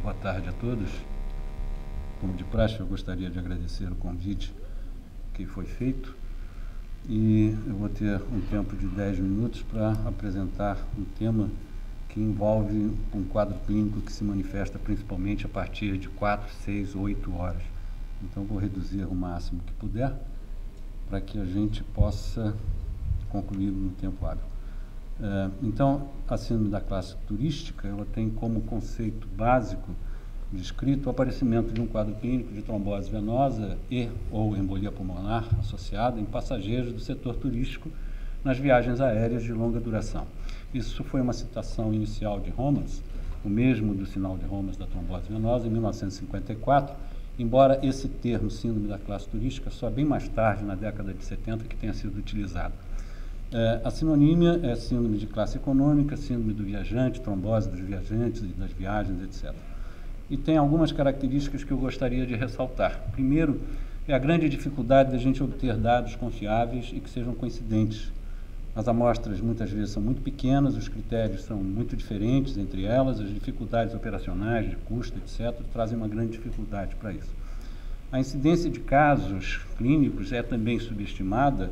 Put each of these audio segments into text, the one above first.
boa tarde a todos. Como de praxe, eu gostaria de agradecer o convite que foi feito e eu vou ter um tempo de 10 minutos para apresentar um tema que envolve um quadro clínico que se manifesta principalmente a partir de 4, 6, 8 horas. Então, vou reduzir o máximo que puder para que a gente possa concluir no tempo hábil. Então, a síndrome da classe turística, ela tem como conceito básico descrito o aparecimento de um quadro clínico de trombose venosa e ou embolia pulmonar associada em passageiros do setor turístico nas viagens aéreas de longa duração. Isso foi uma citação inicial de Homans, o mesmo do sinal de Homans da trombose venosa, em 1954, embora esse termo, síndrome da classe turística, só bem mais tarde, na década de 70, que tenha sido utilizado. A sinonímia é síndrome de classe econômica, síndrome do viajante, trombose dos viajantes e das viagens, etc. E tem algumas características que eu gostaria de ressaltar. Primeiro, é a grande dificuldade da gente obter dados confiáveis e que sejam coincidentes. As amostras muitas vezes são muito pequenas, os critérios são muito diferentes entre elas, as dificuldades operacionais, de custo, etc., trazem uma grande dificuldade para isso. A incidência de casos clínicos é também subestimada,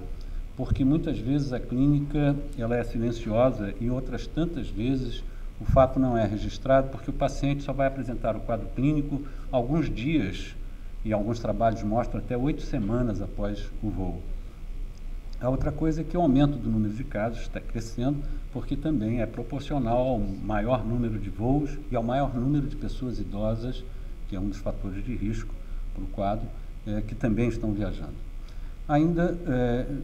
porque muitas vezes a clínica ela é silenciosa e outras tantas vezes o fato não é registrado porque o paciente só vai apresentar o quadro clínico alguns dias, e alguns trabalhos mostram até 8 semanas após o voo. A outra coisa é que o aumento do número de casos está crescendo porque também é proporcional ao maior número de voos e ao maior número de pessoas idosas, que é um dos fatores de risco para o quadro, que também estão viajando. Ainda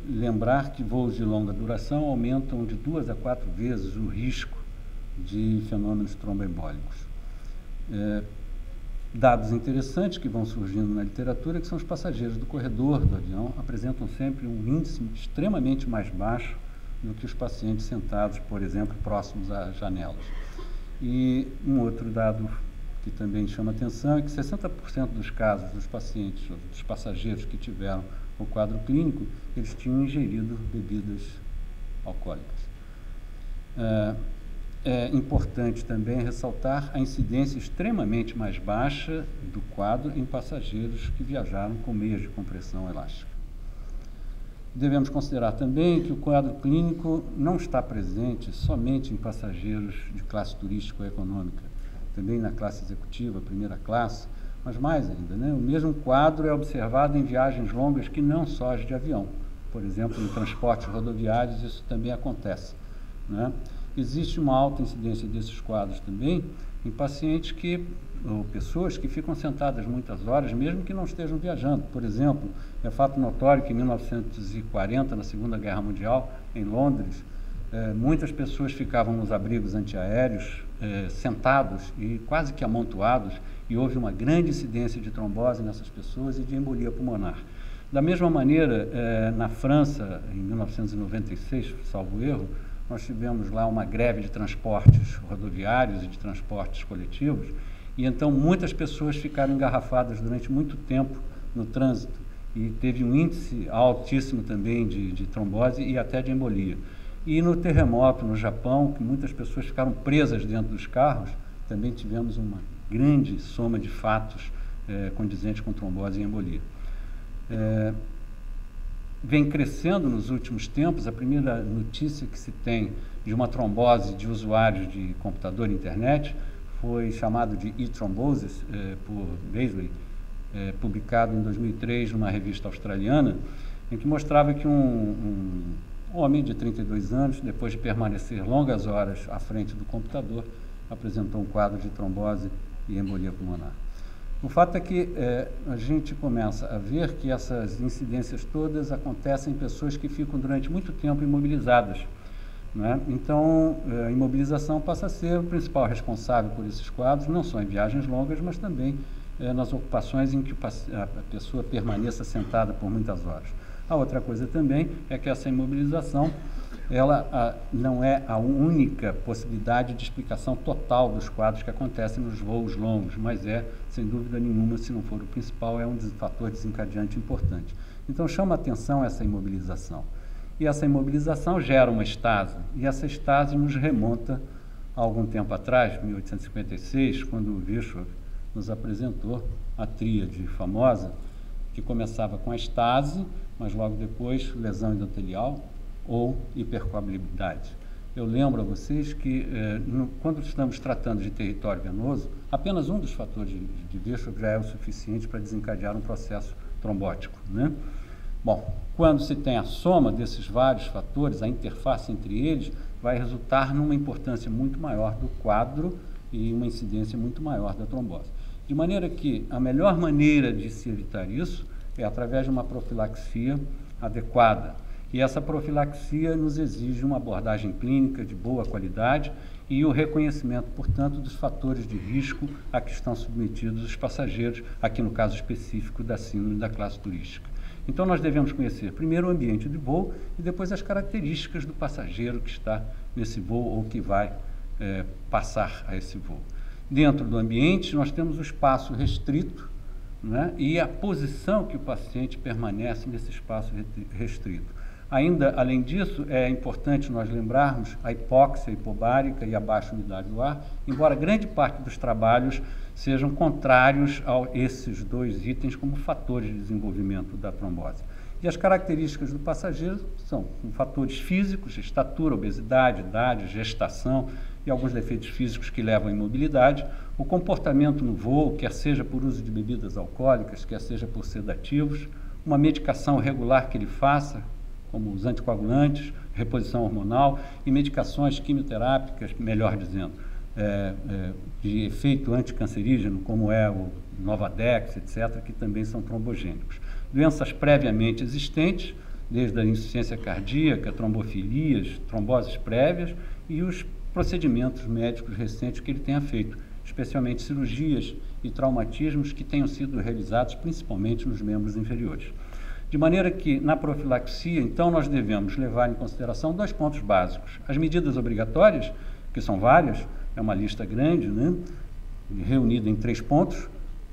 lembrar que voos de longa duração aumentam de 2 a 4 vezes o risco de fenômenos tromboembólicos. Dados interessantes que vão surgindo na literatura, que são os passageiros do corredor do avião, apresentam sempre um índice extremamente mais baixo do que os pacientes sentados, por exemplo, próximos às janelas. E um outro dado que também chama atenção é que 60% dos casos dos pacientes, dos passageiros que tiveram o quadro clínico, eles tinham ingerido bebidas alcoólicas. É importante também ressaltar a incidência extremamente mais baixa do quadro em passageiros que viajaram com meias de compressão elástica. Devemos considerar também que o quadro clínico não está presente somente em passageiros de classe turística ou econômica, também na classe executiva, primeira classe, mas mais ainda, né? O mesmo quadro é observado em viagens longas que não só as de avião. Por exemplo, em transportes rodoviários isso também acontece, né? Existe uma alta incidência desses quadros também em pacientes ou pessoas que ficam sentadas muitas horas, mesmo que não estejam viajando. Por exemplo, é fato notório que em 1940, na Segunda Guerra Mundial, em Londres, muitas pessoas ficavam nos abrigos antiaéreos, sentados e quase que amontoados, e houve uma grande incidência de trombose nessas pessoas e de embolia pulmonar. Da mesma maneira, na França, em 1996, salvo erro, nós tivemos lá uma greve de transportes rodoviários e de transportes coletivos, e então muitas pessoas ficaram engarrafadas durante muito tempo no trânsito, e teve um índice altíssimo também de trombose e até de embolia. E no terremoto no Japão, que muitas pessoas ficaram presas dentro dos carros, também tivemos uma grande soma de fatos condizentes com trombose e embolia. Vem crescendo nos últimos tempos. A primeira notícia que se tem de uma trombose de usuários de computador e internet foi chamado de e-thrombosis por Beasley, publicado em 2003 numa revista australiana, em que mostrava que um homem de 32 anos, depois de permanecer longas horas à frente do computador, apresentou um quadro de trombose e embolia pulmonar. O fato é que a gente começa a ver que essas incidências todas acontecem em pessoas que ficam durante muito tempo imobilizadas, né? Então, a imobilização passa a ser o principal responsável por esses quadros, não só em viagens longas, mas também nas ocupações em que a pessoa permaneça sentada por muitas horas. A outra coisa também é que essa imobilização ela não é a única possibilidade de explicação total dos quadros que acontecem nos voos longos, mas sem dúvida nenhuma, se não for o principal, é um fator desencadeante importante. Então, chama a atenção essa imobilização. E essa imobilização gera uma estase, e essa estase nos remonta há algum tempo atrás, 1856, quando o Virchow nos apresentou a tríade famosa, que começava com a estase, mas logo depois lesão endotelial ou hipercoagulabilidade. Eu lembro a vocês que, quando estamos tratando de território venoso, apenas um dos fatores de Virchow já é o suficiente para desencadear um processo trombótico, né? Bom, quando se tem a soma desses vários fatores, a interface entre eles, vai resultar numa importância muito maior do quadro e uma incidência muito maior da trombose. De maneira que a melhor maneira de se evitar isso é através de uma profilaxia adequada. E essa profilaxia nos exige uma abordagem clínica de boa qualidade e o reconhecimento, portanto, dos fatores de risco a que estão submetidos os passageiros, aqui no caso específico da síndrome da classe turística. Então, nós devemos conhecer primeiro o ambiente de voo e depois as características do passageiro que está nesse voo ou que vai passar a esse voo. Dentro do ambiente, nós temos o espaço restrito, né, e a posição que o paciente permanece nesse espaço restrito. Ainda, além disso, é importante nós lembrarmos a hipóxia hipobárica e a baixa umidade do ar, embora grande parte dos trabalhos sejam contrários a esses dois itens como fatores de desenvolvimento da trombose. E as características do passageiro são fatores físicos, estatura, obesidade, idade, gestação e alguns defeitos físicos que levam à imobilidade, o comportamento no voo, quer seja por uso de bebidas alcoólicas, quer seja por sedativos, uma medicação regular que ele faça, como os anticoagulantes, reposição hormonal e medicações quimioterápicas, melhor dizendo, de efeito anticancerígeno, como é o Novadex, etc., que também são trombogênicos. Doenças previamente existentes, desde a insuficiência cardíaca, trombofilias, tromboses prévias e os procedimentos médicos recentes que ele tenha feito, especialmente cirurgias e traumatismos que tenham sido realizados principalmente nos membros inferiores. De maneira que, na profilaxia, então, nós devemos levar em consideração dois pontos básicos. As medidas obrigatórias, que são várias, é uma lista grande, né, reunida em 3 pontos: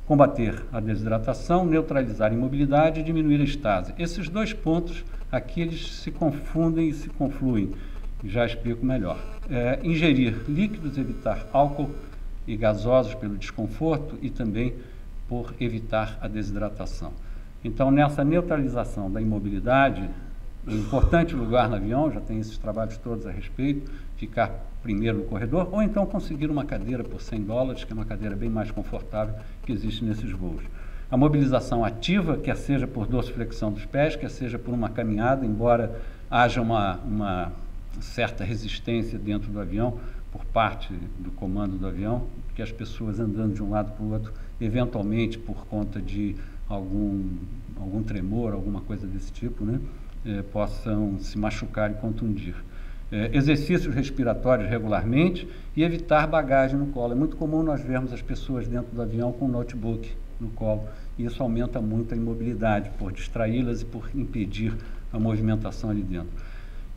combater a desidratação, neutralizar a imobilidade e diminuir a estase. Esses 2 pontos, aqui, eles se confundem e se confluem. Já explico melhor. Ingerir líquidos, evitar álcool e gasosos pelo desconforto e também por evitar a desidratação. Então, nessa neutralização da imobilidade, em importante lugar no avião, já tem esses trabalhos todos a respeito, ficar primeiro no corredor, ou então conseguir uma cadeira por $100, que é uma cadeira bem mais confortável que existe nesses voos. A mobilização ativa, quer seja por dorsiflexão dos pés, quer seja por uma caminhada, embora haja uma certa resistência dentro do avião, por parte do comando do avião, que as pessoas andando de um lado para o outro, eventualmente por conta de algum tremor, alguma coisa desse tipo, né, possam se machucar e contundir. Exercícios respiratórios regularmente e evitar bagagem no colo. É muito comum nós vermos as pessoas dentro do avião com um notebook no colo, e isso aumenta muito a imobilidade, por distraí-las e por impedir a movimentação ali dentro.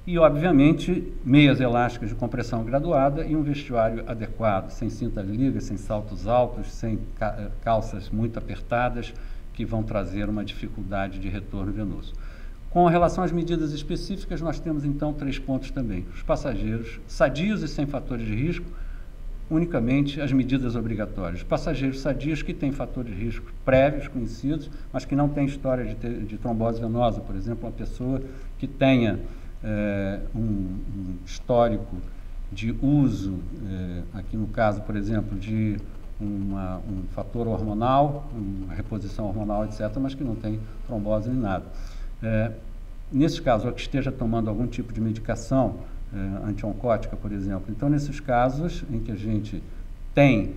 E, obviamente, meias elásticas de compressão graduada e um vestuário adequado, sem cintas ligas, sem saltos altos, sem calças muito apertadas, que vão trazer uma dificuldade de retorno venoso. Com relação às medidas específicas, nós temos, então, 3 pontos também. Os passageiros sadios e sem fatores de risco, unicamente as medidas obrigatórias. Os passageiros sadios que têm fatores de risco prévios, conhecidos, mas que não têm história de trombose venosa, por exemplo, uma pessoa que tenha um histórico de uso, aqui no caso, por exemplo, de um fator hormonal, uma reposição hormonal, etc., mas que não tem trombose nem nada. Nesses casos, ou que esteja tomando algum tipo de medicação antioncótica, por exemplo. Então, nesses casos em que a gente tem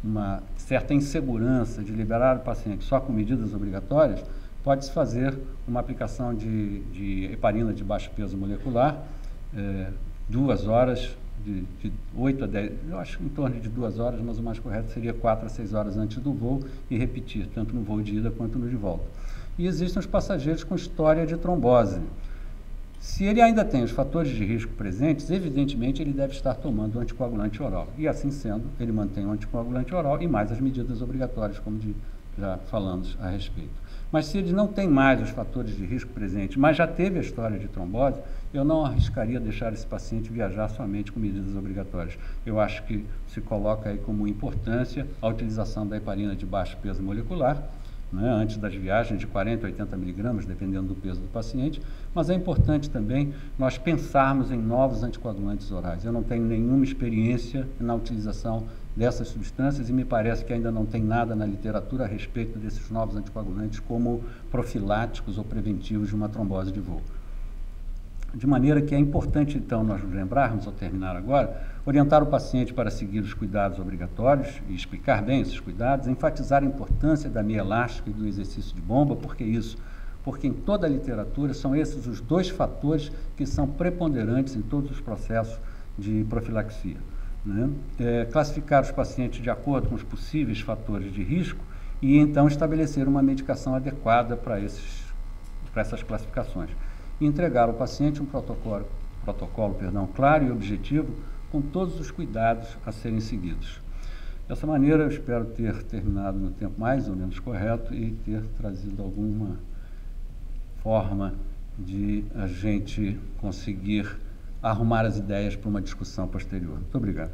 uma certa insegurança de liberar o paciente só com medidas obrigatórias, pode-se fazer uma aplicação de heparina de baixo peso molecular, 2 horas, de 8 a 10, eu acho em torno de 2 horas, mas o mais correto seria 4 a 6 horas antes do voo e repetir, tanto no voo de ida quanto no de volta. E existem os passageiros com história de trombose. Se ele ainda tem os fatores de risco presentes, evidentemente ele deve estar tomando o anticoagulante oral. E assim sendo, ele mantém o anticoagulante oral e mais as medidas obrigatórias, como já falamos a respeito. Mas se ele não tem mais os fatores de risco presentes, mas já teve a história de trombose, eu não arriscaria deixar esse paciente viajar somente com medidas obrigatórias. Eu acho que se coloca aí como importância a utilização da heparina de baixo peso molecular, né, antes das viagens de 40 a 80 miligramas, dependendo do peso do paciente, mas é importante também nós pensarmos em novos anticoagulantes orais. Eu não tenho nenhuma experiência na utilização dessas substâncias e me parece que ainda não tem nada na literatura a respeito desses novos anticoagulantes como profiláticos ou preventivos de uma trombose de voo. De maneira que é importante, então, nós nos lembrarmos, ao terminar agora, orientar o paciente para seguir os cuidados obrigatórios e explicar bem esses cuidados, enfatizar a importância da meia elástica e do exercício de bomba. Por que isso? Porque em toda a literatura são esses os dois fatores que são preponderantes em todos os processos de profilaxia, né? Classificar os pacientes de acordo com os possíveis fatores de risco e, então, estabelecer uma medicação adequada para essas classificações. E entregar ao paciente um protocolo claro e objetivo, com todos os cuidados a serem seguidos. Dessa maneira, eu espero ter terminado no tempo mais ou menos correto e ter trazido alguma forma de a gente conseguir arrumar as ideias para uma discussão posterior. Muito obrigado.